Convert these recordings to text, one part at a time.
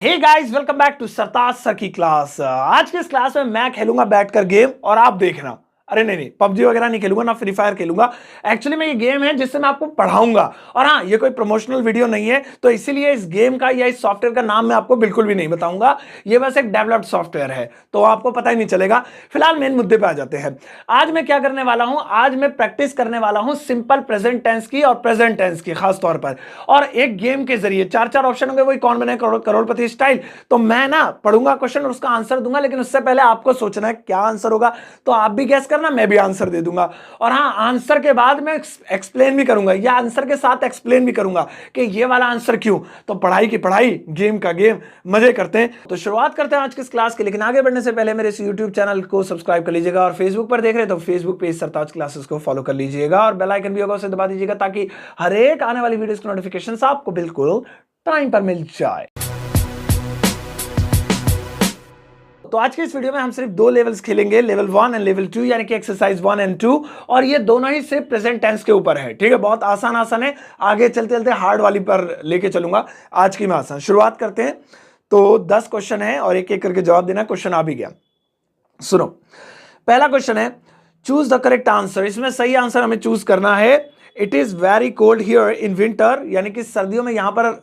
Hey guys, welcome back to Sartaj sir की class. आज के इस क्लास में मैं खेलूंगा बैठकर गेम और आप देखना। अरे नहीं, पबजी वगैरह नहीं खेलूंगा, ना फ्री फायर खेलूंगा। एक्चुअली में ये गेम है जिससे मैं आपको पढ़ाऊंगा। और हाँ, ये कोई प्रमोशनल वीडियो नहीं है, तो इसीलिए इस गेम का या इस सॉफ्टवेयर का नाम मैं आपको बिल्कुल भी नहीं बताऊंगा। ये बस एक डेवलप्ड सॉफ्टवेयर है, तो आपको पता ही नहीं चलेगा। फिलहाल मेन मुद्दे पे आ जाते हैं। आज मैं क्या करने वाला हूं, आज मैं प्रैक्टिस करने वाला हूं सिंपल प्रेजेंट टेंस की और प्रेजेंट टेंस की खास तौर पर। और एक गेम के जरिए चार चार ऑप्शन होंगे, वही कौन बने करोड़पति स्टाइल। तो मैं ना पढ़ूंगा क्वेश्चन और उसका आंसर दूंगा, लेकिन उससे पहले आपको सोचना है क्या आंसर होगा। तो आप भी गैस करना, मैं भी आंसर दे दूंगा। और हाँ, आंसर के बाद मैं एक्सप्लेन भी करूंगा, या आंसर के साथ एक्सप्लेन भी करूंगा कि ये वाला आंसर क्यों। तो पढ़ाई की पढ़ाई, गेम का गेम, मजे करते हैं। तो शुरुआत करते हैं आज की इस क्लास की। लेकिन आगे बढ़ने से पहले मेरे इस यूट्यूब चैनल को सब्सक्राइब कर लीजिएगा, और फेसबुक पर देख रहे हैं तो फेसबुक पेज सरताज क्लासेस को फॉलो कर लीजिएगा, और बेल आइकन भी होगा उसे दबा दीजिएगा, ताकि हर एक आने वाली वीडियोस की नोटिफिकेशन आपको बिल्कुल टाइम पर मिल जाए। तो आज के इस वीडियो में हम सिर्फ दो लेवल्स खेलेंगे, लेवल 1 एंड लेवल 2, यानी कि एक्सरसाइज 1 एंड 2। और ये दोनों ही सिर्फ प्रेजेंट टेंस के ऊपर है, ठीक है। बहुत आसान आसान है। आगे चलते चलते हार्ड वाली पर लेके चलूंगा। आज की मैं आसान शुरुआत करते हैं। तो 10 क्वेश्चन है और एक एक करके जवाब देना। क्वेश्चन आ भी गया, सुनो। पहला क्वेश्चन है, चूज द करेक्ट आंसर। इसमें सही आंसर हमें चूज करना है। It is very cold here in winter, यानी कि सर्दियों में यहां पर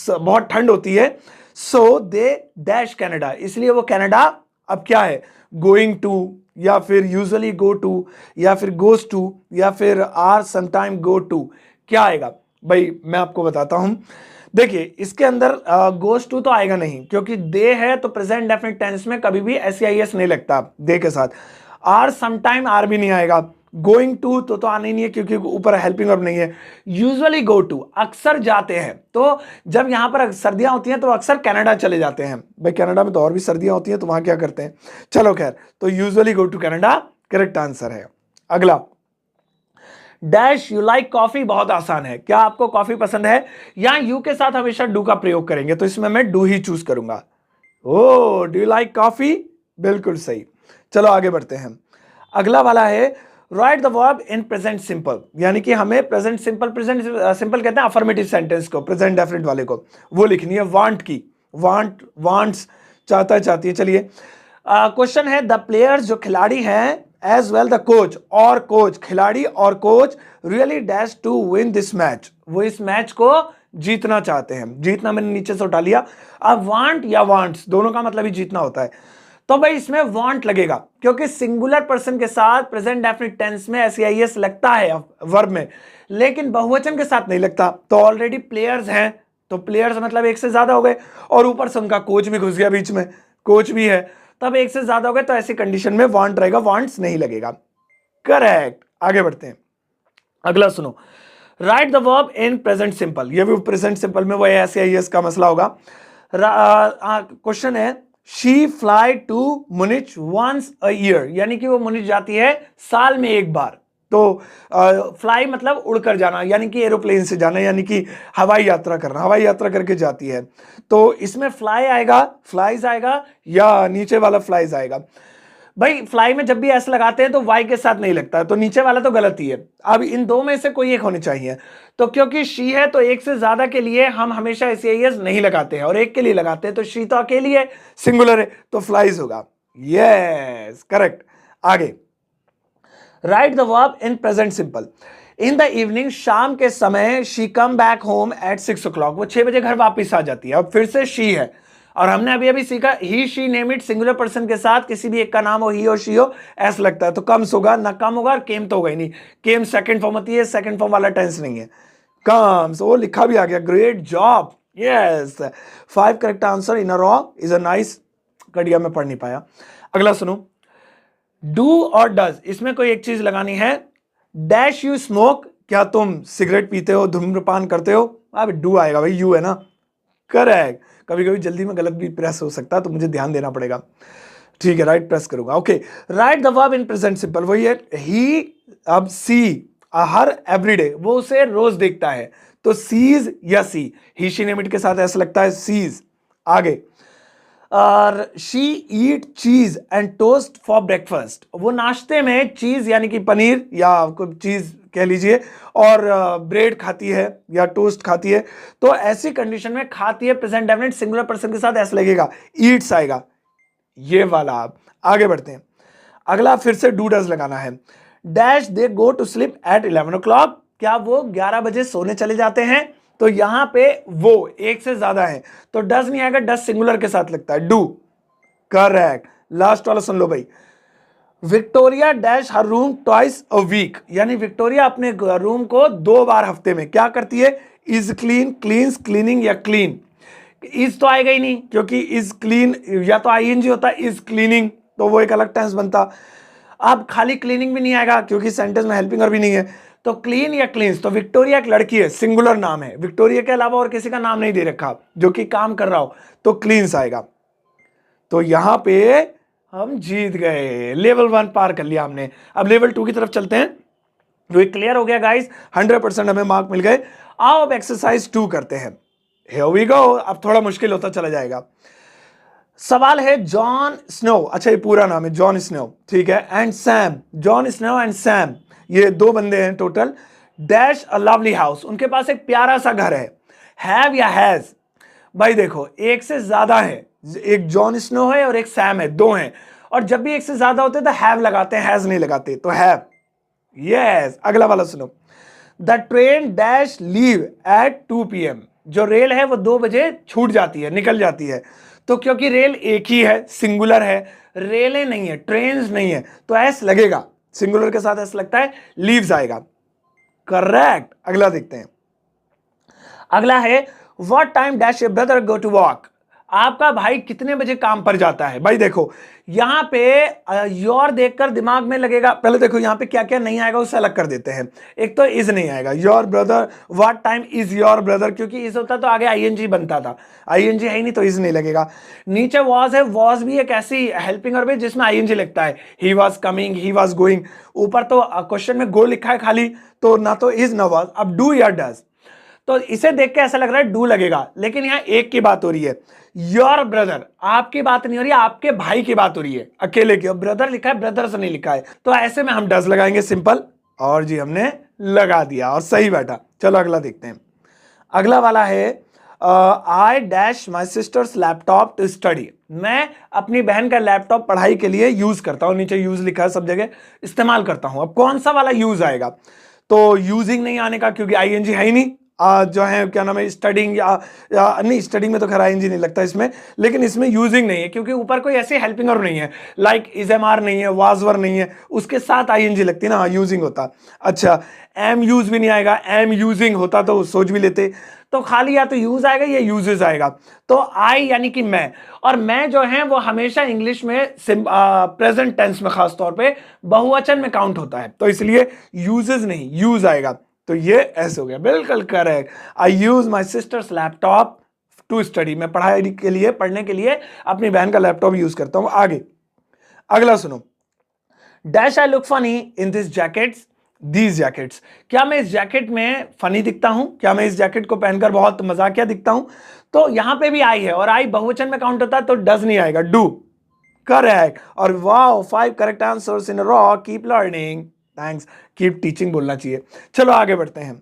बहुत ठंड होती है। सो दे डैश कनाडा, इसलिए वो कनाडा अब क्या है, गोइंग टू, या फिर यूजुअली गो टू, या फिर गोज टू, या फिर आर समटाइम गो टू। क्या आएगा भाई, मैं आपको बताता हूं। देखिए, इसके अंदर गोज टू तो आएगा नहीं, क्योंकि दे है तो प्रेजेंट डेफिनेट टेंस में कभी भी एस नहीं लगता दे के साथ। आर समटाइम आर भी नहीं आएगा। गोइंग टू तो आने ही नहीं है, क्योंकि ऊपर हेल्पिंग वर्ब नहीं है। यूजुअली गो टू, अक्सर जाते हैं। तो जब यहां पर सर्दियां होती हैं तो अक्सर कनाडा चले जाते हैं। भाई कनाडा में तो और भी सर्दियां होती हैं, तो वहां क्या करते हैं। चलो खैर, तो usually go to Canada correct answer है। अगला, डैश यू लाइक कॉफी, बहुत आसान है। क्या आपको कॉफी पसंद है। यहां यू के साथ हमेशा डू का प्रयोग करेंगे, तो इसमें मैं डू ही चूज करूंगा। ओ, डू यू लाइक कॉफी, बिल्कुल सही। चलो आगे बढ़ते हैं। अगला वाला है, right the verb in present simple, यानी कि हमें प्रेजेंट सिंपल कहते हैं अफर्मेटिव सेंटेंस को, प्रेजेंट डेफिनेट वाले को वो लिखनी है। वांट की, वांट, वांट्स, चाहता है, चाहती है। चलिए, क्वेश्चन है, द प्लेयर्स, जो खिलाड़ी हैं, एज वेल द कोच, और कोच, खिलाड़ी और coach, really dash to win this match, वो इस मैच को जीतना चाहते हैं। जीतना मैंने नीचे से उठा लिया। अब वांट या वांट्स दोनों का मतलब ही जीतना होता है, तो भाई इसमें वांट लगेगा, क्योंकि सिंगुलर पर्सन के साथ प्रेजेंट डेफिनिट टेंस में एस लगता है वर्ब में, लेकिन बहुवचन के साथ नहीं लगता। तो ऑलरेडी प्लेयर्स हैं, तो प्लेयर्स मतलब एक से ज्यादा हो गए, और ऊपर से उनका कोच भी घुस गया बीच में, कोच भी है, तब एक से ज्यादा हो गए। तो ऐसी कंडीशन में वांट रहेगा, वांट्स नहीं लगेगा। करेक्ट। आगे बढ़ते हैं। अगला सुनो, right the verb in present simple. ये भी प्रेजेंट सिंपल में वो एस का मसला होगा। क्वेश्चन है, she fly to Munich once a year, यानी कि वो मुनिच जाती है साल में एक बार। तो फ्लाई मतलब उड़कर जाना, यानी कि एरोप्लेन से जाना, यानी कि हवाई यात्रा करना, हवाई यात्रा करके जाती है। तो इसमें फ्लाई आएगा, फ्लाइज आएगा, या नीचे वाला फ्लाइज आएगा। भाई फ्लाई में जब भी एस लगाते हैं तो वाई के साथ नहीं लगता है, तो नीचे वाला तो गलत ही है। अब इन दो में से कोई एक होनी चाहिए। तो क्योंकि शी है तो एक से ज्यादा के लिए हम हमेशा एस नहीं लगाते हैं, और एक के लिए लगाते हैं। तो शी तो अकेली है, सिंगुलर है, तो फ्लाइज होगा। Yes, correct. आगे, right the verb in present simple. In the evening, शाम के समय, she come back home at 6 o'clock, वो 6 बजे घर वापस आ जाती है। अब फिर से शी है, और हमने अभी अभी सीखा he she name it, singular person के साथ किसी भी एक का नाम हो, ही और शी हो, एस लगता है। तो कम्स होगा, ना कम होगा, और केम तो होगा ही नहीं। केम सेकंड फॉर्म होती है, सेकंड फॉर्म वाला टेंस नहीं है। कम्स, वो लिखा भी आ गया, great job. Yes, 5 correct answer in a row is a nice. कड़िया में पढ़ नहीं पाया। अगला सुनो, डू और डज, इसमें कोई एक चीज लगानी है। डैश यू स्मोक, क्या तुम सिगरेट पीते हो, धूम्रपान करते हो। अब डू आएगा भाई, यू है ना। करेक्ट। कभी कभी जल्दी में गलत भी प्रेस हो सकता है, तो मुझे ध्यान देना पड़ेगा। ठीक है, राइट प्रेस करूंगा। Okay, right the verb in present simple, वही है ही। अब सी, हर एवरीडे, वो उसे रोज देखता है, तो सीज या सी, ही शी नेम इट के साथ ऐसा लगता है, सीज। आगे, और शी ईट चीज एंड टोस्ट फॉर ब्रेकफास्ट, वो नाश्ते में चीज यानी कि पनीर या कोई चीज कह लीजिए, और ब्रेड खाती है या टोस्ट खाती है, तो ऐसी कंडीशन में खाती है प्रेजेंट डेफिनेट सिंगुलर पर्सन के साथ ऐसा लगेगा, ईट्स आएगा, ये वाला। आप आगे बढ़ते हैं, अगला फिर से डू डज लगाना है। Dash they go to sleep at 11 o'clock, क्या वो 11 बजे सोने चले जाते हैं? तो यहां पे वो एक से ज्यादा है तो डज नहीं आएगा, डज सिंगुलर के साथ लगता है, डू, करेक्ट। लास्ट वाला सुन लो भाई, Victoria dash her room twice a week, यानी विक्टोरिया अपने रूम को 2 बार हफ्ते में क्या करती है? इज क्लीन, क्लीन्स, क्लीनिंग या क्लीन। इज तो आएगा ही नहीं क्योंकि इज क्लीन या तो आईएनजी होता, इज क्लीनिंग तो वो एक अलग टेंस बनता। अब खाली क्लीनिंग भी नहीं आएगा क्योंकि सेंटेंस में हेल्पिंग और भी नहीं है, तो क्लीन या क्लीन्स। तो विक्टोरिया एक लड़की है, सिंगुलर नाम है, विक्टोरिया के अलावा और किसी का नाम नहीं दे रखा जो कि काम कर रहा हो, तो क्लीन्स आएगा। तो यहां पे हम जीत गए, लेवल 1 पार कर लिया हमने। अब लेवल 2 की तरफ चलते हैं। तो ये क्लियर हो गया गाइस, 100% हमें मार्क मिल गए। आओ अब एक्सरसाइज 2 करते हैं। Here we go, अब थोड़ा मुश्किल होता चला जाएगा। सवाल है जॉन स्नो, अच्छा ये पूरा नाम है जॉन स्नो, ठीक है, and Sam, Jon Snow and Sam, ये 2 बंदे हैं total. Dash a lovely house, उनके पास एक प्यारा सा घर है। हैव या हैज, भाई देखो एक से ज्यादा है, एक जॉन स्नो है और एक सैम है, 2 हैं, और जब भी एक से ज्यादा होते हैं तो हैव लगाते हैं, हैज नहीं लगाते, तो हैव। यस, अगला वाला सुनो, the train dash leave at 2 PM, जो रेल है वो 2 बजे छूट जाती है, निकल जाती है। तो क्योंकि रेल एक ही है, सिंगुलर है, रेलें नहीं है, ट्रेन्स नहीं है, तो एस लगेगा, सिंगुलर के साथ एस लगता है, लीव्स आएगा, करेक्ट। अगला देखते हैं, अगला है what time dash your brother go to walk, आपका भाई कितने बजे काम पर जाता है? भाई देखो यहां पे योर देखकर दिमाग में लगेगा, पहले देखो यहां पे क्या क्या नहीं आएगा उसे अलग कर देते हैं। एक तो इज नहीं आएगा, your brother, what time is your brother, क्योंकि इज होता तो आगे आईएनजी बनता था, आईएनजी है ही नहीं तो इज नहीं लगेगा। नीचे वॉज है, वॉज भी एक ऐसी हेल्पिंग वर्ब है जिसमें आईएनजी लगता है, he was coming, he was going. ऊपर तो क्वेश्चन में गो लिखा है खाली, तो ना तो इज ना वॉज। अब डू या डज, तो इसे देख के ऐसा लग रहा है डू लगेगा, लेकिन यहां एक की बात हो रही है, योर ब्रदर, आपकी बात नहीं हो रही है, आपके भाई की बात हो रही है, अकेले की। ब्रदर लिखा है, ब्रदर्स नहीं लिखा है, तो ऐसे में हम डज लगाएंगे, सिंपल, और जी हमने लगा दिया और सही बैठा। चलो अगला देखते हैं, अगला वाला है I dash my sister's laptop to study, मैं अपनी बहन का लैपटॉप पढ़ाई के लिए यूज करता हूं, नीचे यूज लिखा है, सब जगह इस्तेमाल करता हूं। अब कौन सा वाला यूज आएगा? तो यूजिंग नहीं आने का क्योंकि आईएनजी है ही नहीं, जो है क्या नाम है, स्टडिंग या नहीं, स्टडिंग में तो खैर आईएनजी नहीं लगता इसमें, लेकिन इसमें यूजिंग नहीं है क्योंकि ऊपर कोई ऐसी हेल्पिंग वर्ब नहीं है, लाइक इज एम आर नहीं है, वाज वर नहीं है, उसके साथ आईएनजी लगती है ना, यूजिंग होता। अच्छा, एम यूज भी नहीं आएगा, एम यूजिंग होता तो सोच भी लेते, तो खाली या तो यूज आएगा या यूजेस आएगा। तो आई यानी कि मैं, और मैं जो है वो हमेशा इंग्लिश में प्रेजेंट टेंस में खास तौर पे बहुवचन में काउंट होता है, तो इसलिए यूजेस नहीं, यूज आएगा। तो ये ऐसे हो गया, बिल्कुल correct. I use my sister's laptop to study, मैं पढ़ाई के लिए, पढ़ने के लिए अपनी बहन का लैपटॉप यूज करता हूं। आगे अगला सुनो, dash I look funny in this jackets, these jackets, क्या मैं इस जैकेट में फनी दिखता हूं, क्या मैं इस जैकेट को पहनकर बहुत मजाकिया दिखता हूं? तो यहां पे भी आई है और आई बहुवचन में काउंट होता है, तो डज नहीं आएगा, डू, करेक्ट। और wow, 5 correct answers in a raw, keep learning, thanks, keep teaching बोलना चाहिए। चलो आगे बढ़ते हैं,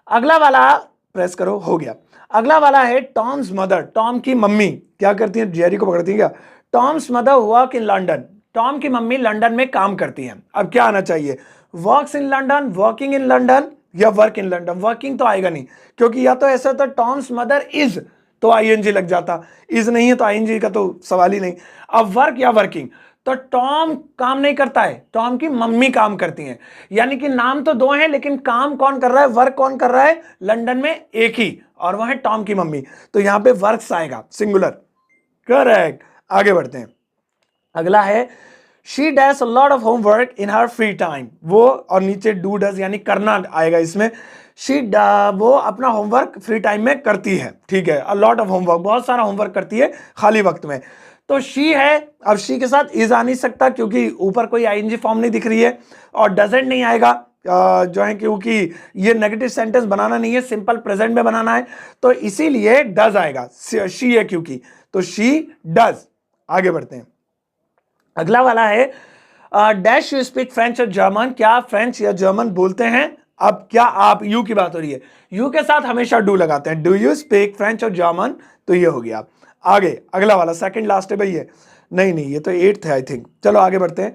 अगला वाला प्रेस करो, हो गया। अगला वाला है टॉम्स मदर, टॉम की मम्मी क्या करती है? जेरी को पकड़ती है क्या? Tom's mother work in London, Tom की मम्मी लंदन में काम करती हैं। अब क्या आना चाहिए? Works in London, working in London, या वर्क इन लंदन। वर्किंग तो आएगा नहीं क्योंकि या तो ऐसा होता टॉम्स मदर इज, तो आईएनजी लग जाता, इज नहीं है तो आईएनजी का तो सवाल ही नहीं। अब वर्क या वर्किंग, तो टॉम काम नहीं करता है, टॉम की मम्मी काम करती हैं, यानी कि नाम तो 2 हैं लेकिन काम कौन कर रहा है, वर्क कौन कर रहा है? लंदन में एक ही, और वह है टॉम की मम्मी, तो यहां पे वर्क्स आएगा, सिंगुलर, करेक्ट। आगे बढ़ते हैं, अगला है she dash a lot of homework in her free time, वो, और नीचे डू डज यानी करना आएगा इसमें। शी वो अपना होमवर्क फ्री टाइम में करती है, ठीक है, अ लॉट ऑफ होमवर्क, बहुत सारा होमवर्क करती है खाली वक्त में, तो शी है। अब शी के साथ इज आ नहीं सकता क्योंकि ऊपर कोई आईएनजी फॉर्म नहीं दिख रही है, और डजंट नहीं आएगा जो है, क्योंकि ये नेगेटिव सेंटेंस बनाना नहीं है, सिंपल प्रेजेंट में बनाना है, तो इसीलिए डज आएगा, शी है क्योंकि, तो शी डज। आगे बढ़ते हैं, अगला वाला है डैश यू स्पीक फ्रेंच और जर्मन, क्या फ्रेंच या जर्मन बोलते हैं? अब क्या आप, यू की बात हो रही है, यू के साथ हमेशा डू लगाते हैं, डू यू स्पीक फ्रेंच और जर्मन, तो ये हो गया। आगे अगला वाला सेकंड लास्ट है भाई ये, नहीं ये तो 8th है आई थिंक। चलो आगे बढ़ते हैं।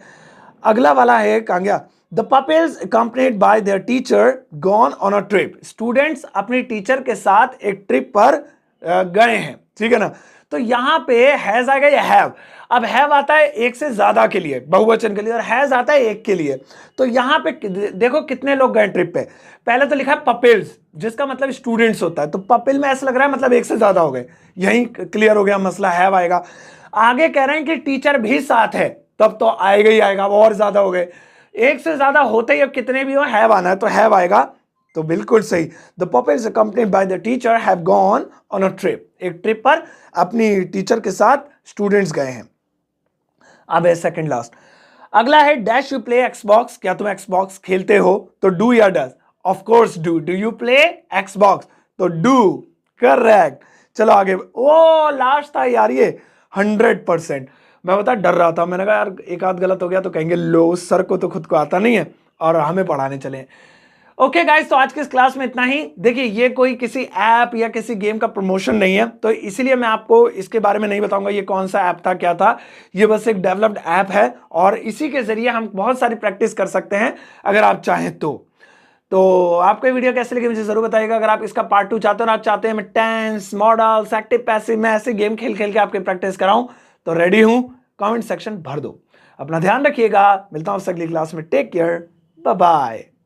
अगला वाला है, कहां गया? The pupils accompanied by their teacher gone on a trip, students अपने टीचर के साथ एक ट्रिप पर गए हैं, ठीक है ना। तो यहां पे हैज आएगा या हैव। अब हैव आता है एक से ज्यादा के लिए, बहुवचन के लिए, और हैज आता है एक के लिए। तो यहां पे देखो कितने लोग गए ट्रिप पे। पहले तो लिखा है पपिल्स, जिसका मतलब स्टूडेंट्स होता है, तो पपिल में ऐसा लग रहा है मतलब एक से ज्यादा हो गए, यही क्लियर हो गया मसला, हैव आएगा। आगे कह रहे हैं कि टीचर भी साथ है, तब तो आएगा ही आएगा, और ज्यादा हो गए, एक से ज्यादा होते ही अब कितने भी हो हैव आना है, तो हैव आएगा, तो बिल्कुल सही। The pupils accompanied by the teacher have gone on a trip, एक ट्रिप पर अपनी टीचर के साथ स्टूडेंट्स गए हैं। अब है सेकंड लास्ट। अगला है डैश यू प्ले एक्सबॉक्स, क्या तुम एक्सबॉक्स खेलते हो? तो डू या does? Of course do. Do you play Xbox? तो डू, करेक्ट। चलो आगे, ओ लास्ट था यार ये, 100%। मैं बता डर रहा था, मैंने कहा यार एक आध गलत हो गया तो कहेंगे लो सर को तो खुद को आता नहीं है और हमें पढ़ाने चले। ओके गाइस, तो आज की इस क्लास में इतना ही। देखिए ये कोई किसी ऐप या किसी गेम का प्रमोशन नहीं है, तो इसीलिए मैं आपको इसके बारे में नहीं बताऊंगा ये कौन सा ऐप था क्या था। ये बस एक डेवलप्ड ऐप है और इसी के जरिए हम बहुत सारी प्रैक्टिस कर सकते हैं अगर आप चाहें तो आपको ये वीडियो कैसे लगी मुझे जरूर बताइएगा। अगर आप इसका पार्ट 2 चाहते हो और आप चाहते हैं मैं टेंस, मॉडल्स, एक्टिव पैसिव में ऐसे गेम खेल के आपके प्रैक्टिस कराऊं, तो रेडी हूं, कमेंट सेक्शन भर दो। अपना ध्यान रखिएगा, मिलता हूं अगली क्लास में, टेक केयर, बाय बाय।